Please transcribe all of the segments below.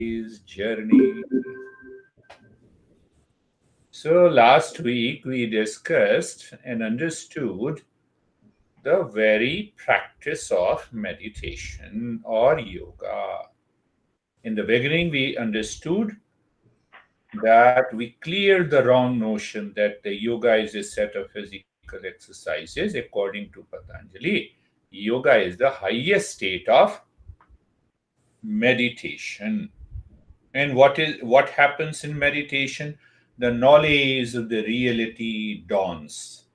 journey. So last week we discussed and understood the very practice of meditation or yoga. In the beginning, we understood that we cleared the wrong notion that the yoga is a set of physical exercises. According to Patanjali, yoga is the highest state of meditation. And what happens in meditation? The knowledge of the reality dawns.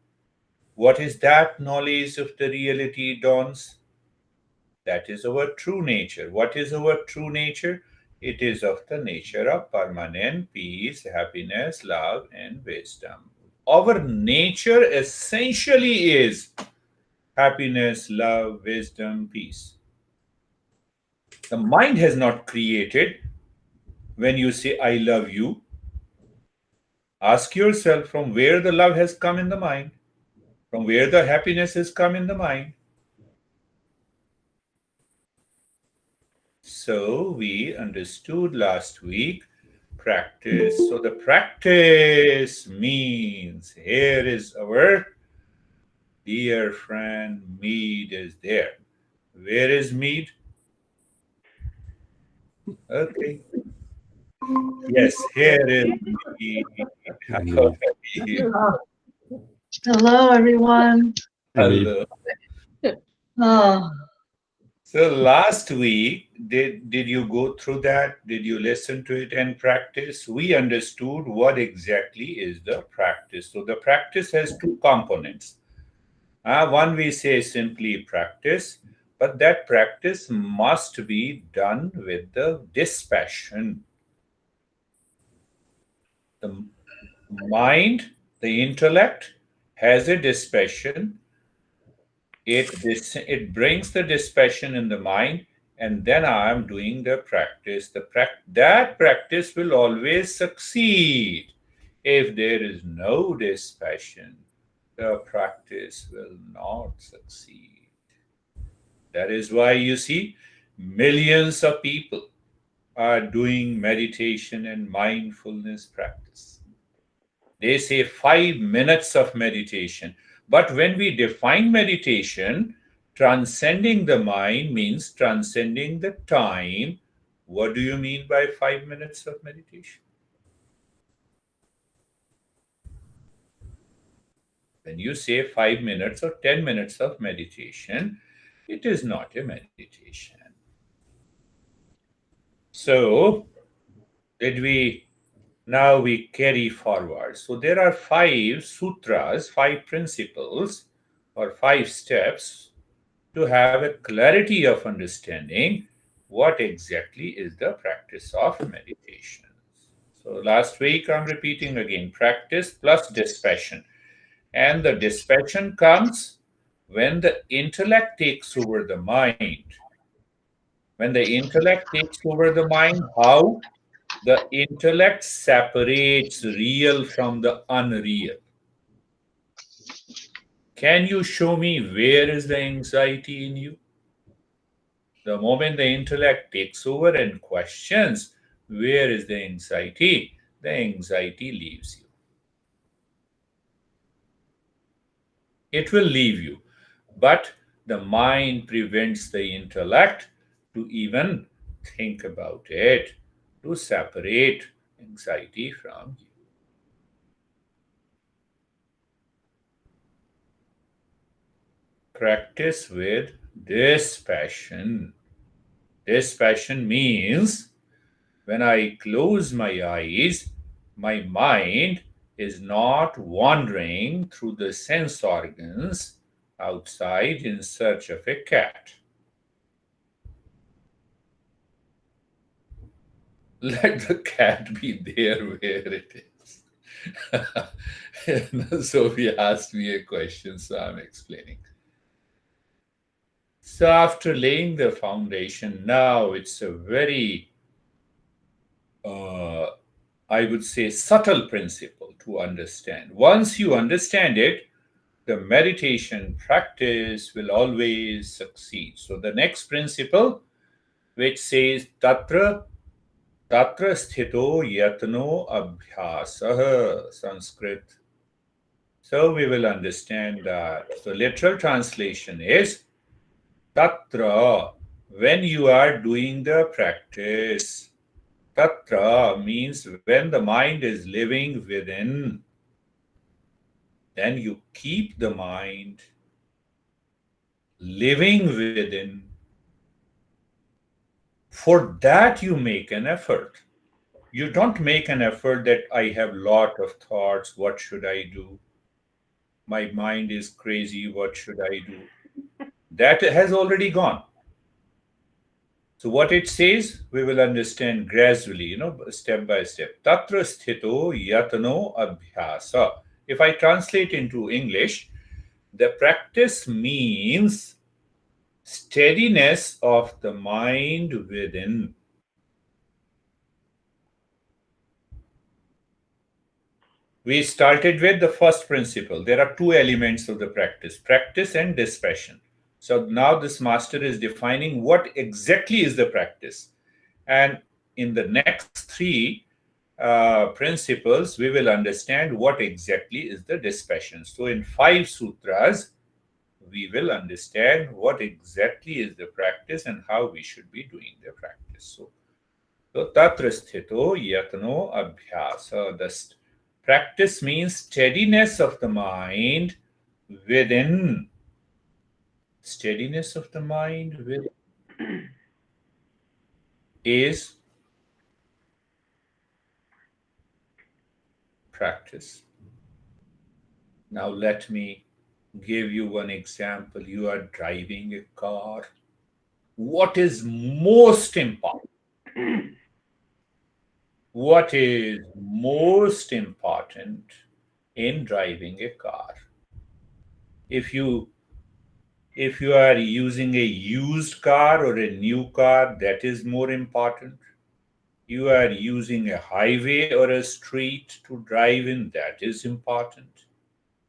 What is that knowledge of the reality dawns? That is our true nature. What is our true nature? It is of the nature of permanent peace, happiness, love, and wisdom. Our nature essentially is happiness, love, wisdom, peace. The mind has not created. When you say, I love you, ask yourself from where the love has come in the mind, from where the happiness has come in the mind. So we understood last week practice. So the practice means here is our dear friend Mead is there. Where is Mead? Okay. Yes, here is Mead. How are you? Hello, everyone. Hello. Oh, So last week, did you go through that? Did you listen to it and practice? We understood what exactly is the practice. So the practice has two components. One we say simply practice, but that practice must be done with the dispassion. The mind, the intellect, has a dispassion. It brings the dispassion in the mind, and then I am doing the practice. That practice will always succeed. If there is no dispassion, the practice will not succeed. That is why you see millions of people are doing meditation and mindfulness practice. They say 5 minutes of meditation. But when we define meditation, transcending the mind means transcending the time. What do you mean by 5 minutes of meditation? When you say 5 minutes or 10 minutes of meditation, it is not a meditation. So, did we now we carry forward? So, there are 5 sutras, 5 principles, or 5 steps to have a clarity of understanding what exactly is the practice of meditation. So, last week I'm repeating again practice plus dispassion. And the dispassion comes when the intellect takes over the mind. When the intellect takes over the mind, how? The intellect separates real from the unreal. Can you show me where is the anxiety in you? The moment the intellect takes over and questions where is the anxiety leaves you. It will leave you. But the mind prevents the intellect to even think about it, to separate anxiety from you. Practice with dispassion. Dispassion means when I close my eyes, my mind is not wandering through the sense organs outside in search of a cat. Let the cat be there where it is. Sophie asked me a question, so I'm explaining. So, after laying the foundation, now it's a very, I would say, subtle principle to understand. Once you understand it, the meditation practice will always succeed. So, the next principle, which says Tatra Tatra sthito yatno abhyasah, Sanskrit. So we will understand that. So literal translation is Tatra, when you are doing the practice. Tatra means when the mind is living within, then you keep the mind living within. For that you make an effort. You don't make an effort that I have lot of thoughts, what should I do? My mind is crazy, what should I do? That has already gone. So what it says, we will understand gradually, step by step. Tatra sthito yatano abhyasa. If I translate into English, the practice means steadiness of the mind within. We started with the first principle. There are two elements of the practice and dispassion. So now this master is defining what exactly is the practice. And in the next three principles, we will understand what exactly is the dispassion. So in 5 sutras, we will understand what exactly is the practice and how we should be doing the practice. So tatra sthito yatno abhyasa. The practice means steadiness of the mind within. Steadiness of the mind within is practice. Now let me give you one example. You are driving a car. What is most important? What is most important in driving a car? If you if you are using a used car or a new car, that is more important. You are using a highway or a street to drive in, that is important.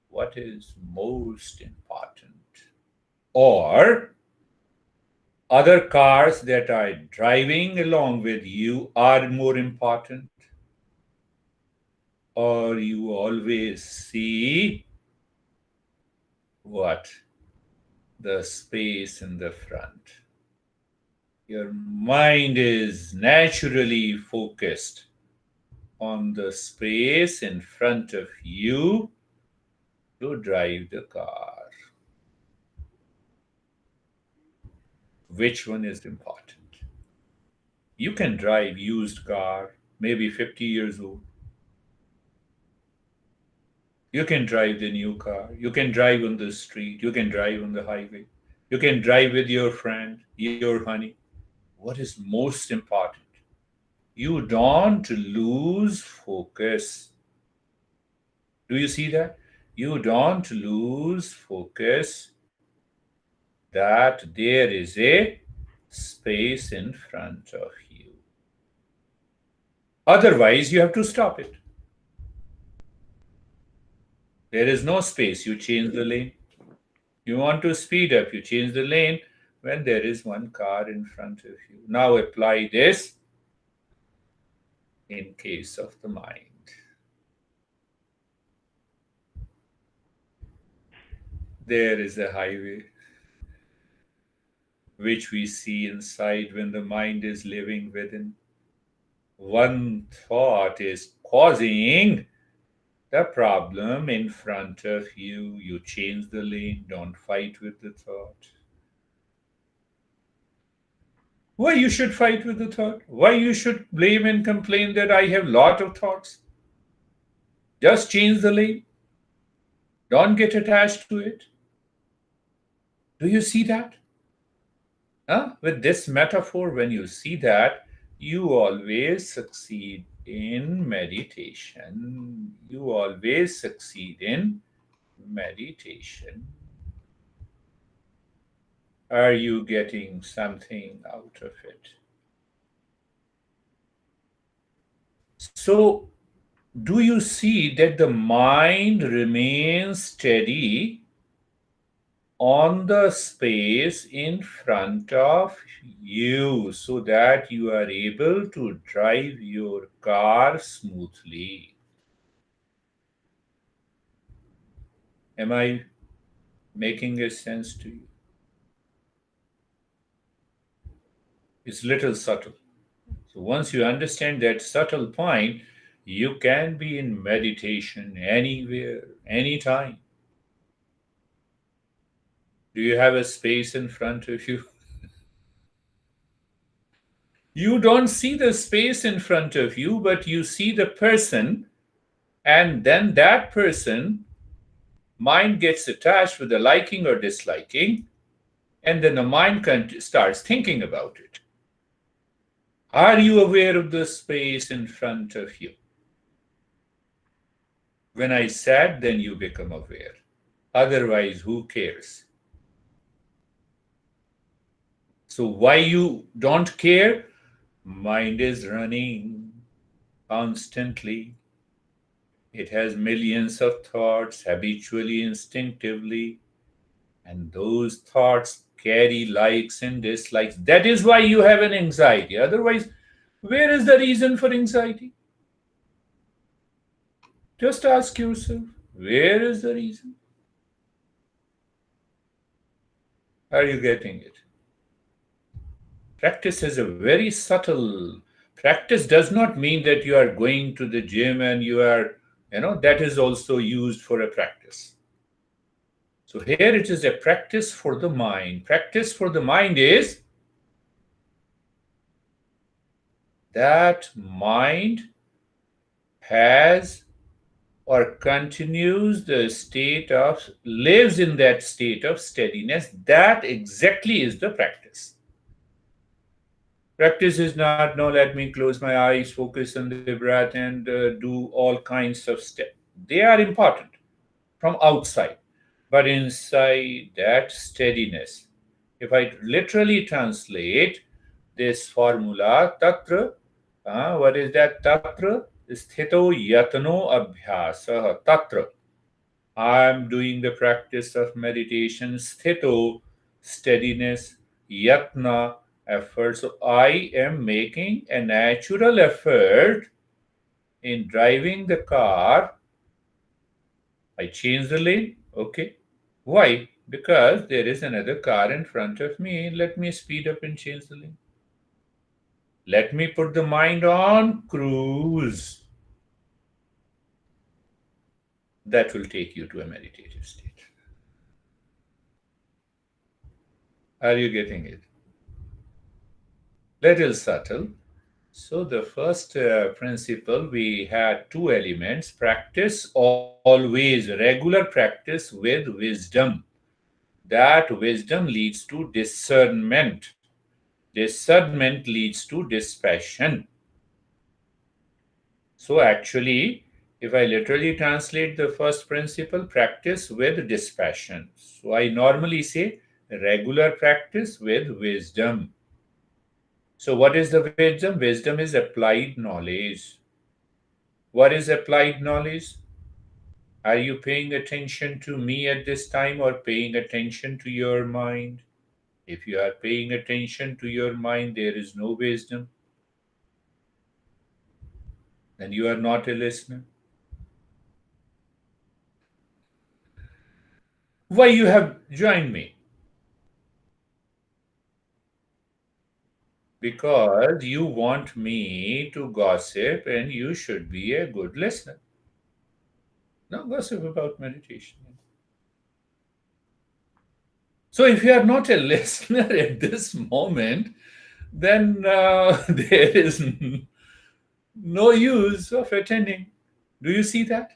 What is most important? Or other cars that are driving along with you are more important, or you always see what? The space in the front. Your mind is naturally focused on the space in front of you to drive the car. Which one is important? You can drive used car, maybe 50 years old. You can drive the new car. You can drive on the street. You can drive on the highway. You can drive with your friend, your honey. What is most important? You don't lose focus. Do you see that? You don't lose focus that there is a space in front of you. Otherwise, you have to stop it. There is no space. You change the lane. You want to speed up, you change the lane when there is one car in front of you. Now apply this in case of the mind. There is a highway which we see inside when the mind is living within. One thought is causing the problem in front of you. You change the lane, don't fight with the thought. Why you should fight with the thought? Why you should blame and complain that I have lot of thoughts? Just change the lane. Don't get attached to it. Do you see that? Huh? With this metaphor, when you see that, you always succeed in meditation. You always succeed in meditation. Are you getting something out of it? So, do you see that the mind remains steady on the space in front of you so that you are able to drive your car smoothly. Am I making a sense to you? It's little subtle. So once you understand that subtle point, you can be in meditation anywhere, anytime. Do you have a space in front of you? You don't see the space in front of you, but you see the person, and then that person, mind gets attached with the liking or disliking, and then the mind starts thinking about it. Are you aware of the space in front of you? When I said, then you become aware. Otherwise, who cares? So, why you don't care? Mind is running constantly. It has millions of thoughts habitually, instinctively, and those thoughts carry likes and dislikes. That is why you have an anxiety. Otherwise, where is the reason for anxiety? Just ask yourself, where is the reason? Are you getting it? Practice is a very subtle. Practice does not mean that you are going to the gym and that is also used for a practice. So here it is a practice for the mind. Practice for the mind is that mind has or continues the state of, lives in that state of steadiness. That exactly is the practice. Practice is not, no, let me close my eyes, focus on the breath, and do all kinds of steps. They are important from outside, but inside that steadiness. If I literally translate this formula, tatra, what is that? Tatra, sthito yatano abhyasa. Tatra, I am doing the practice of meditation, sthito, steadiness, yatna, effort. So I am making a natural effort in driving the car. I change the lane. Okay. Why? Because there is another car in front of me. Let me speed up and change the lane. Let me put the mind on cruise. That will take you to a meditative state. Are you getting it? Little subtle. So, the first principle, we had two elements: practice always, regular practice with wisdom. That wisdom leads to discernment. Discernment leads to dispassion. So, actually, if I literally translate the first principle, practice with dispassion. So, I normally say regular practice with wisdom. So, what is the wisdom? Wisdom is applied knowledge. What is applied knowledge? Are you paying attention to me at this time or paying attention to your mind? If you are paying attention to your mind, there is no wisdom. Then you are not a listener. Why you have joined me? Because you want me to gossip and you should be a good listener. Not gossip about meditation. So if you are not a listener at this moment, then there is no use of attending. Do you see that?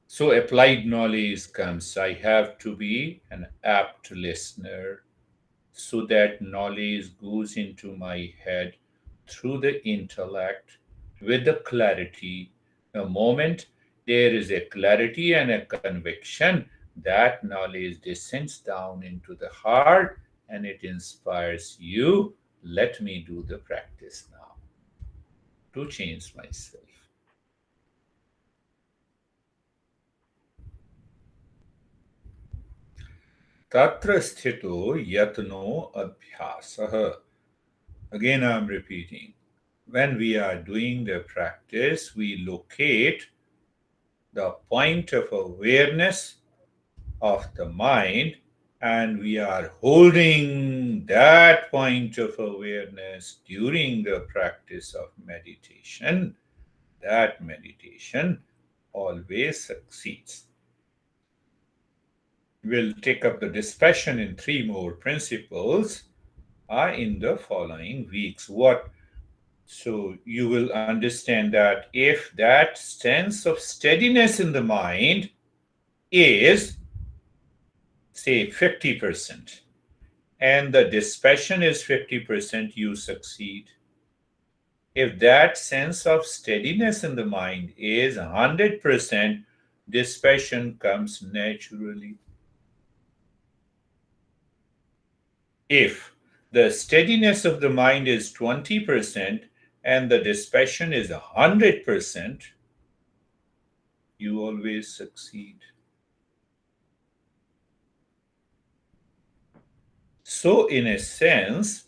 So applied knowledge comes. I have to be an apt listener so that knowledge goes into my head through the intellect with the clarity. The moment there is a clarity and a conviction, that knowledge descends down into the heart and it inspires you. Let me do the practice now to change myself. Tatra sthito yatno abhyasaha. Again, I'm repeating. When we are doing the practice, we locate the point of awareness of the mind, and we are holding that point of awareness during the practice of meditation. That meditation always succeeds. We'll take up the discussion in three more principles in the following weeks. So you will understand that if that sense of steadiness in the mind is, say, 50%, and the dispassion is 50%, you succeed. If that sense of steadiness in the mind is 100%, dispassion comes naturally. If the steadiness of the mind is 20% and the dispassion is 100%, you always succeed. So, in a sense,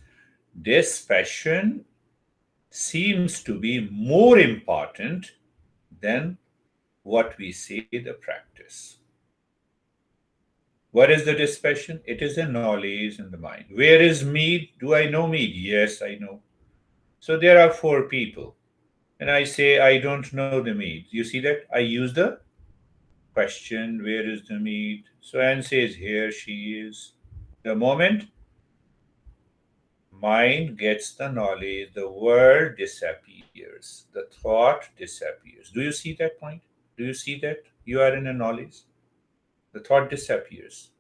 dispassion seems to be more important than what we say the practice. What is the dispassion? It is a knowledge in the mind. Where is me? Do I know me? Yes, I know. So there are four people, and I say, I don't know the meat. You see that? I use the question, where is the meat? So Anne says, here she is. The moment mind gets the knowledge, the world disappears, the thought disappears. Do you see that point? Do you see that? You are in a knowledge. The thought disappears.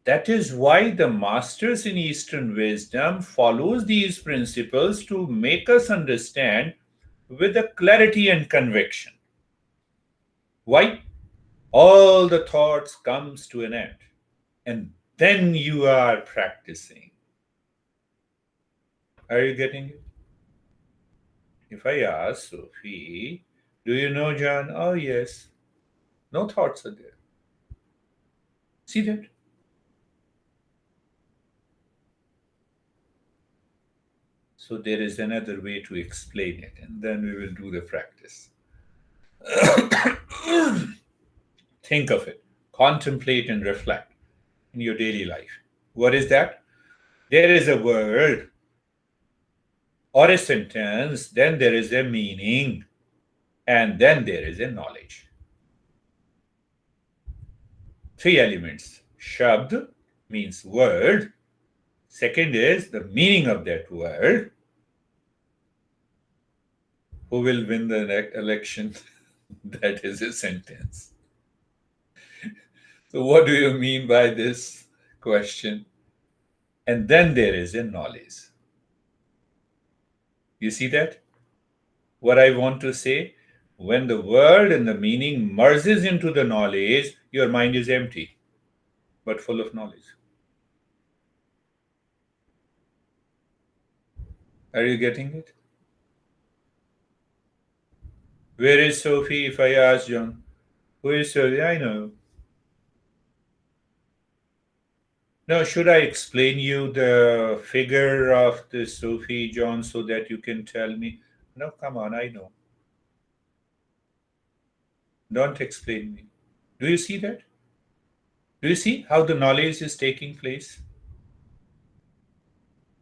That is why the masters in Eastern wisdom follows these principles to make us understand with a clarity and conviction. Why? All the thoughts comes to an end, and then you are practicing. Are you getting it? If I ask Sophie, do you know John? Oh, yes. No thoughts are there. See that? So there is another way to explain it, and then we will do the practice. Think of it, contemplate and reflect in your daily life. What is that? There is a word or a sentence, then there is a meaning, and then there is a knowledge. Three elements. Shabd means word. Second is the meaning of that word. Who will win the election? That is a sentence. So, what do you mean by this question? And then there is a knowledge. You see that? What I want to say, when the word and the meaning merges into the knowledge, your mind is empty, but full of knowledge. Are you getting it? Where is Sophie? If I ask John, who is Sophie? I know. Now, should I explain you the figure of the Sophie, John, so that you can tell me? No, come on, I know. Don't explain me. Do you see that? Do you see how the knowledge is taking place?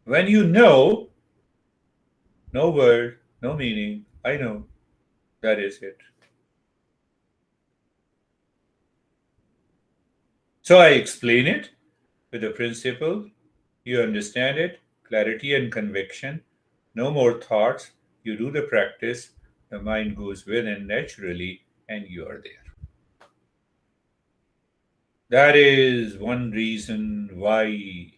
When you know, no word, no meaning, I know, that is it. So I explain it with the principle, you understand it, clarity and conviction, no more thoughts, you do the practice, the mind goes within naturally, and you are there. That is one reason why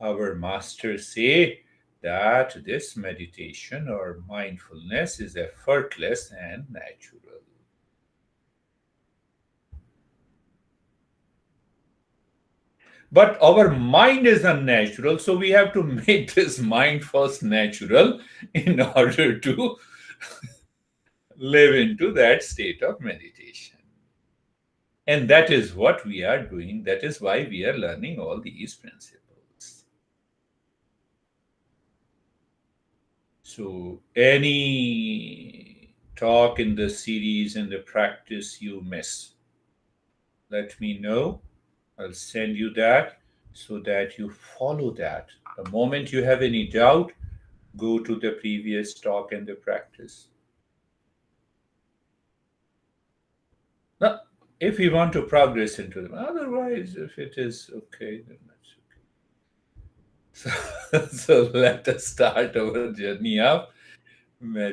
our masters say that this meditation or mindfulness is effortless and natural. But our mind is unnatural, so we have to make this mind first natural in order to live into that state of meditation. And that is what we are doing. That is why we are learning all these principles. So, any talk in the series and the practice you miss, let me know. I'll send you that so that you follow that. The moment you have any doubt, go to the previous talk and the practice. Now, if we want to progress into them, otherwise, if it is okay, then that's okay. So, so let us start our journey of meditation.